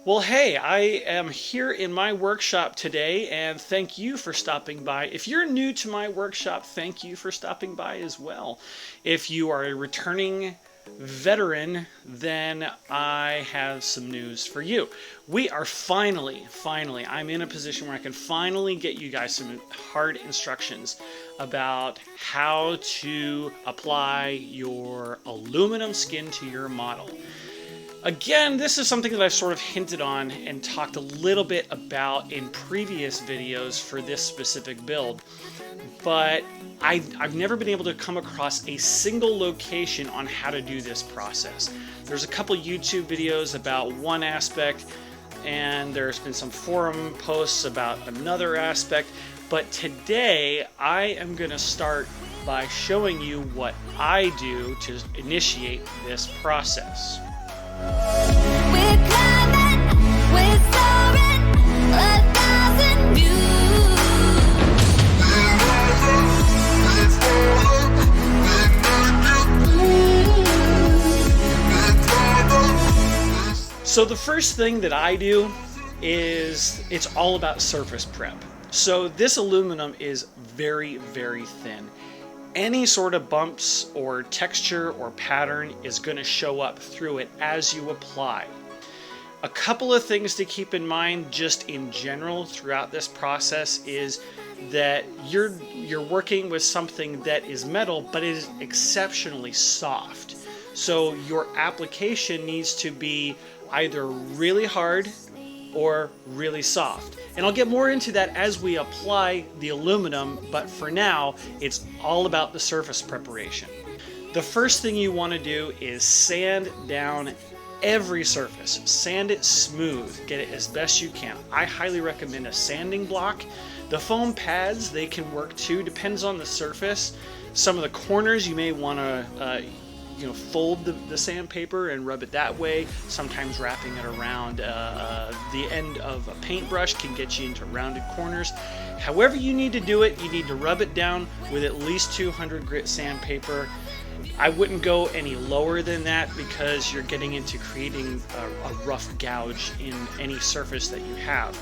Well, hey, I am here in my workshop today, and thank you for stopping by. If you're new to my workshop, thank you for stopping by as well. If you are a returning veteran, then I have some news for you. We are finally, I'm in a position where I can finally get you guys some hard instructions about how to apply your aluminum skin to your model. Again, this is something that I've sort of hinted on and talked a little bit about in previous videos for this specific build, but I've never been able to come across a single location on how to do this process. There's a couple YouTube videos about one aspect, and there's been some forum posts about another aspect, but today I am going to start by showing you what I do to initiate this process. We're climbing, we're soaring, 1,000 views. So the first thing that I do is it's all about surface prep. So this aluminum is very, very thin. Any sort of bumps or texture or pattern is going to show up through it as you apply. A couple of things to keep in mind just in general throughout this process is that you're working with something that is metal but is exceptionally soft. So your application needs to be either really hard or really soft. And I'll get more into that as we apply the aluminum, but for now, it's all about the surface preparation. The first thing you want to do is sand down every surface. Sand it smooth, get it as best you can. I highly recommend a sanding block. The foam pads, they can work too, depends on the surface. Some of the corners you may want to fold the sandpaper and rub it that way. Sometimes wrapping it around the end of a paintbrush can get you into rounded corners. However you need to do it, you need to rub it down with at least 200 grit sandpaper. I wouldn't go any lower than that because you're getting into creating a rough gouge in any surface that you have.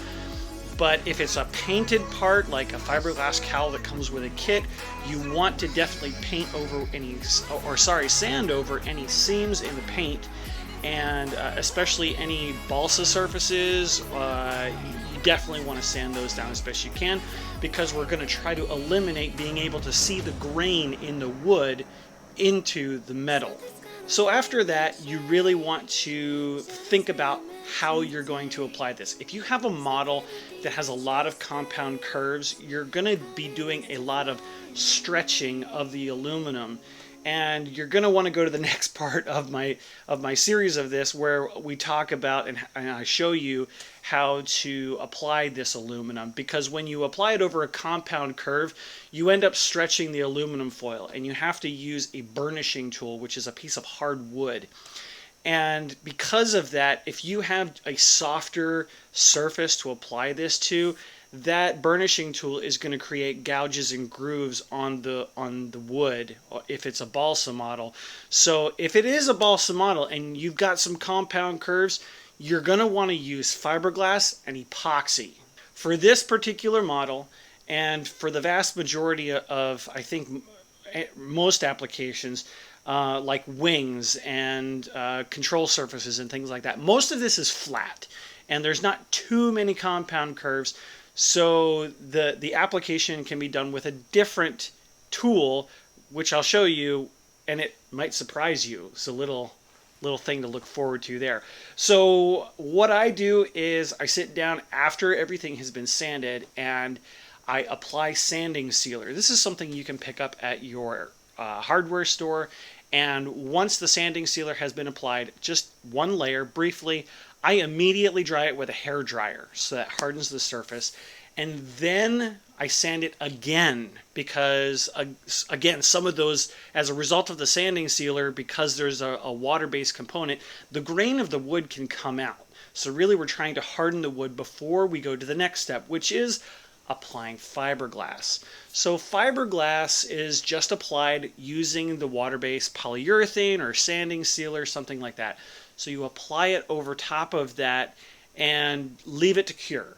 But if it's a painted part, like a fiberglass cowl that comes with a kit, you want to definitely sand over any seams in the paint, and especially any balsa surfaces. You definitely want to sand those down as best you can, because we're going to try to eliminate being able to see the grain in the wood into the metal. So after that, you really want to think about how you're going to apply this. If you have a model that has a lot of compound curves, you're going to be doing a lot of stretching of the aluminum, and you're going to want to go to the next part of my series of this, where we talk about and I show you how to apply this aluminum, because when you apply it over a compound curve, you end up stretching the aluminum foil, and you have to use a burnishing tool, which is a piece of hard wood. And because of that, if you have a softer surface to apply this to, that burnishing tool is going to create gouges and grooves on the wood if it's a balsa model. So if it is a balsa model and you've got some compound curves, you're going to want to use fiberglass and epoxy. For this particular model, and for the vast majority of, I think, most applications, like wings and control surfaces and things like that, most of this is flat and there's not too many compound curves, so the application can be done with a different tool, which I'll show you, and it might surprise you. It's a little thing to look forward to there. So what I do is I sit down after everything has been sanded and I apply sanding sealer. This is something you can pick up at your hardware store, and once the sanding sealer has been applied, just one layer briefly, I immediately dry it with a hair dryer so that hardens the surface, and then I sand it again, because again, some of those, as a result of the sanding sealer, because there's a water-based component, the grain of the wood can come out. So really we're trying to harden the wood before we go to the next step, which is applying fiberglass. So fiberglass is just applied using the water-based polyurethane or sanding sealer, something like that. So you apply it over top of that, and leave it to cure.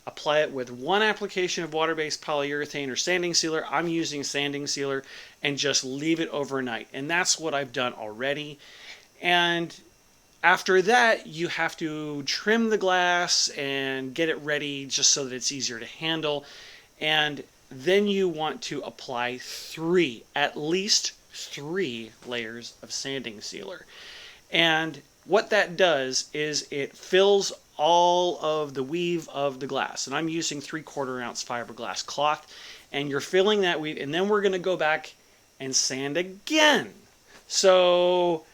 Apply it with one application of water-based polyurethane or sanding sealer. I'm using sanding sealer, and just leave it overnight. And that's what I've done already. And after that, you have to trim the glass and get it ready just so that it's easier to handle. And then you want to apply at least three layers of sanding sealer. And what that does is it fills all of the weave of the glass. And I'm using 3/4 ounce fiberglass cloth. And you're filling that weave, and then we're going to go back and sand again. So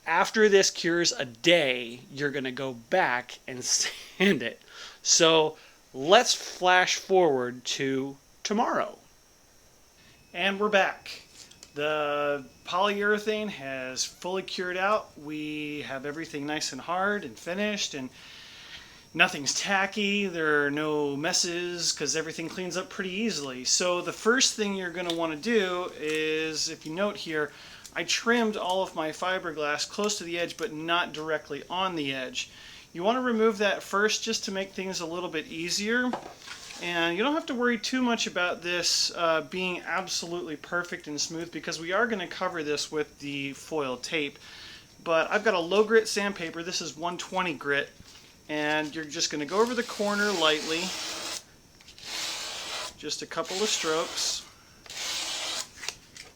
after this cures a day, you're going to go back and sand it. So let's flash forward to tomorrow. And we're back. The polyurethane has fully cured out. We have everything nice and hard and finished, and nothing's tacky. There are no messes because everything cleans up pretty easily. So the first thing you're going to want to do is, if you note here, I trimmed all of my fiberglass close to the edge but not directly on the edge. You want to remove that first just to make things a little bit easier. And you don't have to worry too much about this being absolutely perfect and smooth, because we are going to cover this with the foil tape. But I've got a low grit sandpaper. This is 120 grit. And you're just going to go over the corner lightly. Just a couple of strokes.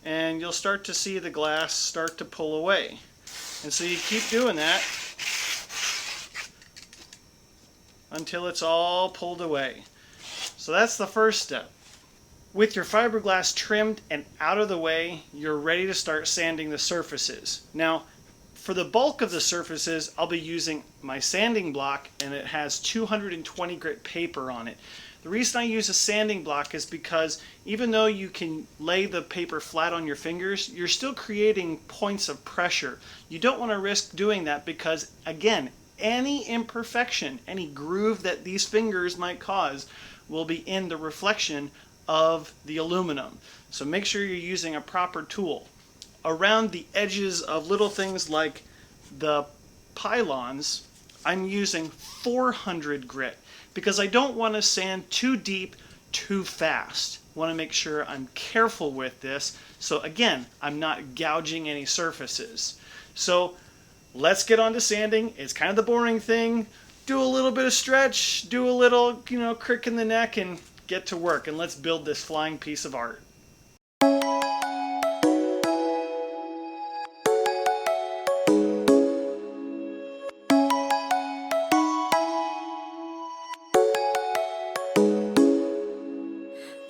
And you'll start to see the glass start to pull away. And so you keep doing that until it's all pulled away. So that's the first step. With your fiberglass trimmed and out of the way, you're ready to start sanding the surfaces. Now, for the bulk of the surfaces, I'll be using my sanding block, and it has 220 grit paper on it. The reason I use a sanding block is because even though you can lay the paper flat on your fingers, you're still creating points of pressure. You don't want to risk doing that because, again, any imperfection, any groove that these fingers might cause will be in the reflection of the aluminum. So make sure you're using a proper tool. Around the edges of little things like the pylons, I'm using 400 grit because I don't want to sand too deep too fast. I want to make sure I'm careful with this. So again, I'm not gouging any surfaces. So let's get on to sanding. It's kind of the boring thing. Do a little bit of stretch, do a little, crick in the neck, and get to work. And let's build this flying piece of art.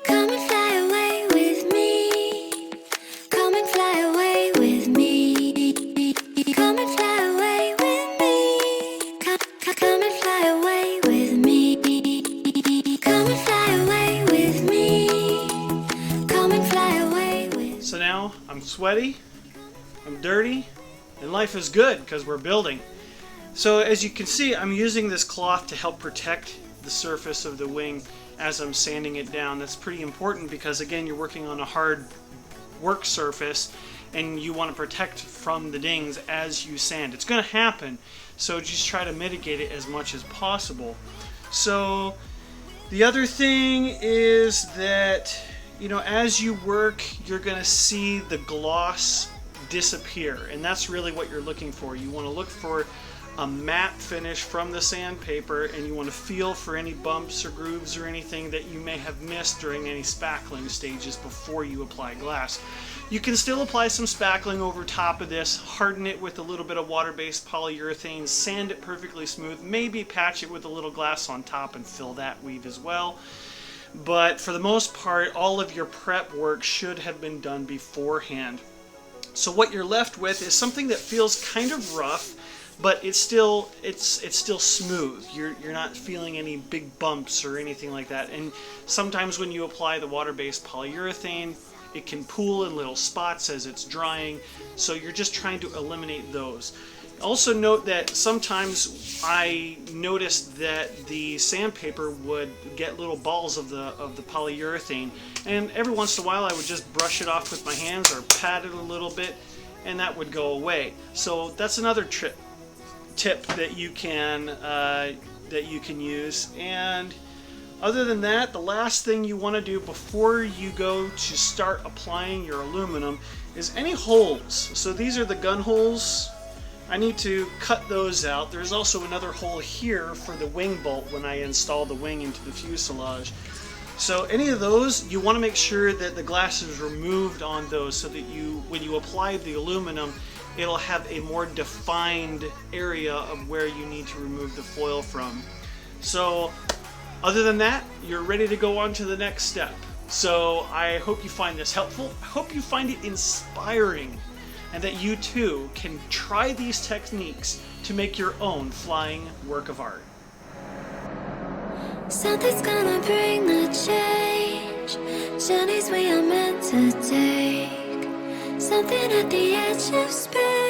Come and fly away with me. Come and fly away with me. Come and fly away with me. Come and fly away with me. Come and fly away with me. Come and fly away with. So now I'm sweaty, I'm dirty, and life is good because we're building. So as you can see, I'm using this cloth to help protect the surface of the wing as I'm sanding it down. That's pretty important because, again, you're working on a hard work surface and you want to protect from the dings as you sand. It's going to happen, so just try to mitigate it as much as possible. So the other thing is that, as you work, you're going to see the gloss disappear, and that's really what you're looking for. You want to look for a matte finish from the sandpaper, and you want to feel for any bumps or grooves or anything that you may have missed during any spackling stages before you apply glass. You can still apply some spackling over top of this, harden it with a little bit of water-based polyurethane, sand it perfectly smooth, maybe patch it with a little glass on top and fill that weave as well. But for the most part, all of your prep work should have been done beforehand. So what you're left with is something that feels kind of rough, but it's still smooth. You're not feeling any big bumps or anything like that. And sometimes when you apply the water-based polyurethane, it can pool in little spots as it's drying. So you're just trying to eliminate those. Also note that sometimes I noticed that the sandpaper would get little balls of the polyurethane, and every once in a while I would just brush it off with my hands or pat it a little bit, and that would go away. So that's another tip that you can use. And other than that, the last thing you want to do before you go to start applying your aluminum is any holes. So these are the gun holes. I need to cut those out. There's also another hole here for the wing bolt when I install the wing into the fuselage. So any of those, you want to make sure that the glass is removed on those so that when you apply the aluminum, it'll have a more defined area of where you need to remove the foil from. So other than that, you're ready to go on to the next step. So I hope you find this helpful. I hope you find it inspiring, and that you too can try these techniques to make your own flying work of art. Something's gonna bring the change. Journeys we are meant to take. Something at the edge of space.